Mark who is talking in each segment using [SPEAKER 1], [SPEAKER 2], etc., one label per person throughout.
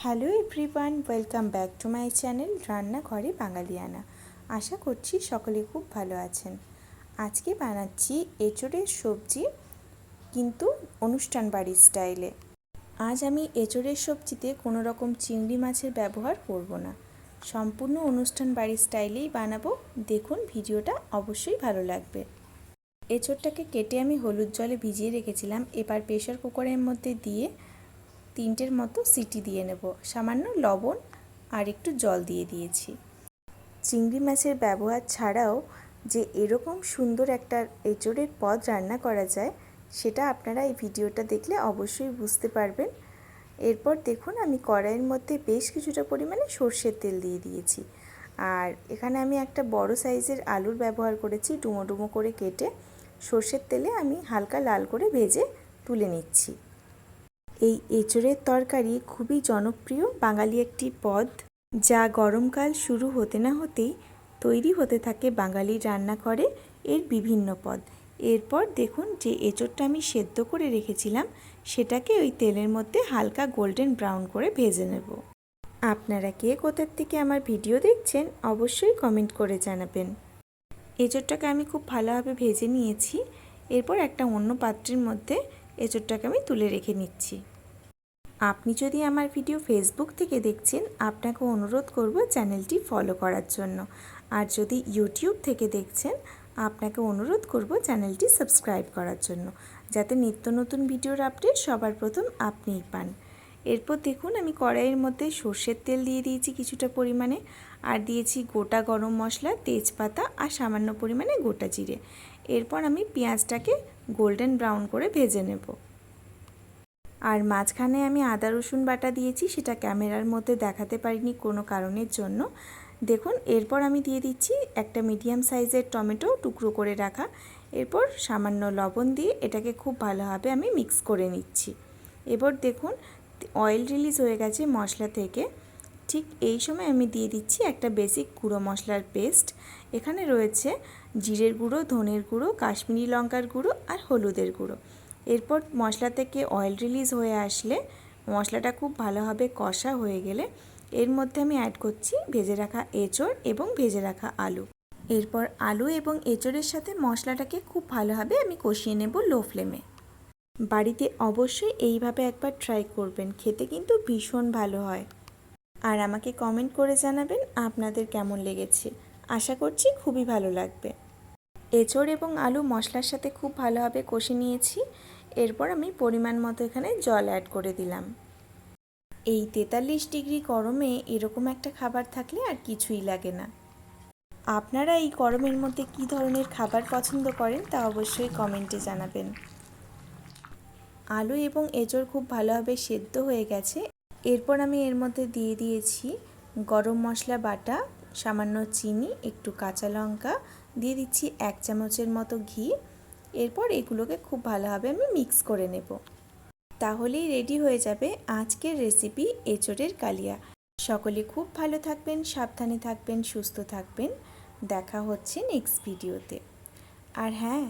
[SPEAKER 1] Hello everyone, welcome back to my channel রান্নাঘরে বাঙালিয়ানা। আশা করছি সকলে খুব ভালো আছেন। আজকে বানাচ্ছি এঁচোড়ের সবজি, কিন্তু অনুষ্ঠান বাড়ির স্টাইলে। আজ আমি এঁচোড়ের সবজিতে কোনো রকম চিংড়ি মাছের ব্যবহার করব না, সম্পূর্ণ অনুষ্ঠান বাড়ির স্টাইলেই বানাবো। দেখুন, ভিডিওটা অবশ্যই ভালো লাগবে। এঁচোড়টাকে কেটে আমি হলুদ জলে ভিজিয়ে রেখেছিলাম। এবার প্রেশার কুকারের মধ্যে দিয়ে 3টের মতো সিটি দিয়ে নেব। সামান্য লবণ আর একটু জল দিয়ে দিয়েছি। চিংড়ি মাছের ব্যবহার ছাড়াও যে এরকম সুন্দর একটা এঁচোড়ের পদ রান্না করা যায়, সেটা আপনারা এই ভিডিওটা দেখলে অবশ্যই বুঝতে পারবেন। এরপর দেখুন, আমি কড়াইয়ের মধ্যে বেশ কিছুটা পরিমাণে সর্ষের তেল দিয়ে দিয়েছি। আর এখানে আমি একটা বড় সাইজের আলুর ব্যবহার করেছি, ডুমো ডুমো করে কেটে সর্ষের তেলে আমি হালকা লাল করে ভেজে তুলে নিচ্ছি। এই এঁচোড়ের তরকারি খুবই জনপ্রিয় বাঙালি একটি পদ, যা গরমকাল শুরু হতে না হতেই তৈরি হতে থাকে বাঙালির রান্নাঘরে এর বিভিন্ন পদ। এরপর দেখুন, যে এঁচোড়টা আমি সেদ্ধ করে রেখেছিলাম সেটাকে ওই তেলের মধ্যে হালকা গোল্ডেন ব্রাউন করে ভেজে নেব। আপনারা কে কোথার থেকে আমার ভিডিও দেখছেন অবশ্যই কমেন্ট করে জানাবেন। এঁচোড়টাকে আমি খুব ভালোভাবে ভেজে নিয়েছি। এরপর একটা অন্য পাত্রের মধ্যে এঁচোড়টাকে আমি তুলে রেখে নিচ্ছি। আপনি যদি আমার ভিডিও ফেসবুক থেকে দেখছেন, আপনাকে অনুরোধ করব চ্যানেলটি ফলো করার জন্য। আর যদি ইউটিউব থেকে দেখছেন, আপনাকে অনুরোধ করব চ্যানেলটি সাবস্ক্রাইব করার জন্য, যাতে নিত্য নতুন ভিডিওর আপডেট সবার প্রথম আপনিই পান। এরপর দেখুন, আমি কড়াইয়ের মধ্যে সর্ষের তেল দিয়ে দিয়েছি কিছুটা পরিমাণে, আর দিয়েছি গোটা গরম মশলা, তেজপাতা আর সামান্য পরিমাণে গোটা জিরে। এরপর আমি পেঁয়াজটাকে গোল্ডেন ব্রাউন করে ভেজে নেব। আর মাঝখানে আমি আদা রসুন বাটা দিয়েছি, সেটা ক্যামেরার মধ্যে দেখাতে পারিনি কোনো কারণের জন্য। দেখুন, এরপর আমি দিয়ে দিচ্ছি একটা মিডিয়াম সাইজের টমেটো টুকরো করে রাখা। এরপর সামান্য লবণ দিয়ে এটাকে খুব ভালোভাবে আমি মিক্স করে নিচ্ছি। এবার দেখুন, অয়েল রিলিজ হয়ে গেছে মশলা থেকে। ঠিক এই সময় আমি দিয়ে দিচ্ছি একটা বেসিক গুঁড়ো মশলার পেস্ট। এখানে রয়েছে জিরের গুঁড়ো, ধনের গুঁড়ো, কাশ্মীরি লঙ্কার গুঁড়ো আর হলুদের গুঁড়ো। এরপর মশলা থেকে অয়েল রিলিজ হয়ে আসলে, মশলাটা খুব ভালোভাবে কষা হয়ে গেলে এর মধ্যে আমি অ্যাড করছি ভেজে রাখা এঁচোড় এবং ভেজে রাখা আলু। এরপর আলু এবং এঁচোড়ের সাথে মশলাটাকে খুব ভালোভাবে আমি কষিয়ে নেব লো ফ্লেমে। বাড়িতে অবশ্যই এইভাবে একবার ট্রাই করবেন, খেতে কিন্তু ভীষণ ভালো হয়। আর আমাকে কমেন্ট করে জানাবেন আপনাদের কেমন লেগেছে। আশা করছি খুবই ভালো লাগবে। এঁচোড় এবং আলু মশলার সাথে খুব ভালোভাবে কষে নিয়েছি। এরপর আমি পরিমাণ মতো এখানে জল অ্যাড করে দিলাম। এই 43 ডিগ্রি গরমে এরকম একটা খাবার থাকলে আর কিছুই লাগে না। আপনারা এই গরমের মধ্যে কী ধরনের খাবার পছন্দ করেন তা অবশ্যই কমেন্টে জানাবেন। আলু এবং এঁচোড় খুব ভালোভাবে সেদ্ধ হয়ে গেছে। এরপর আমি এর মধ্যে দিয়ে দিয়েছি গরম মশলা বাটা, সামান্য চিনি, একটু কাঁচা লঙ্কা, দিয়ে দিচ্ছি 1 চামচের মতো ঘি। এরপর এগুলোকে খুব ভালোভাবে আমি মিক্স করে নেব। তাহলেই রেডি হয়ে যাবে আজকের রেসিপি এঁচোড়ের কালিয়া। সকলে খুব ভালো থাকবেন, সাবধানে থাকবেন, সুস্থ থাকবেন। দেখা হচ্ছে নেক্সট ভিডিওতে। আর হ্যাঁ,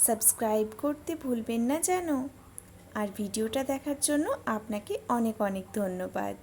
[SPEAKER 1] সাবস্ক্রাইব করতে ভুলবেন না যেন। আর ভিডিওটা দেখার জন্য আপনাকে অনেক অনেক ধন্যবাদ।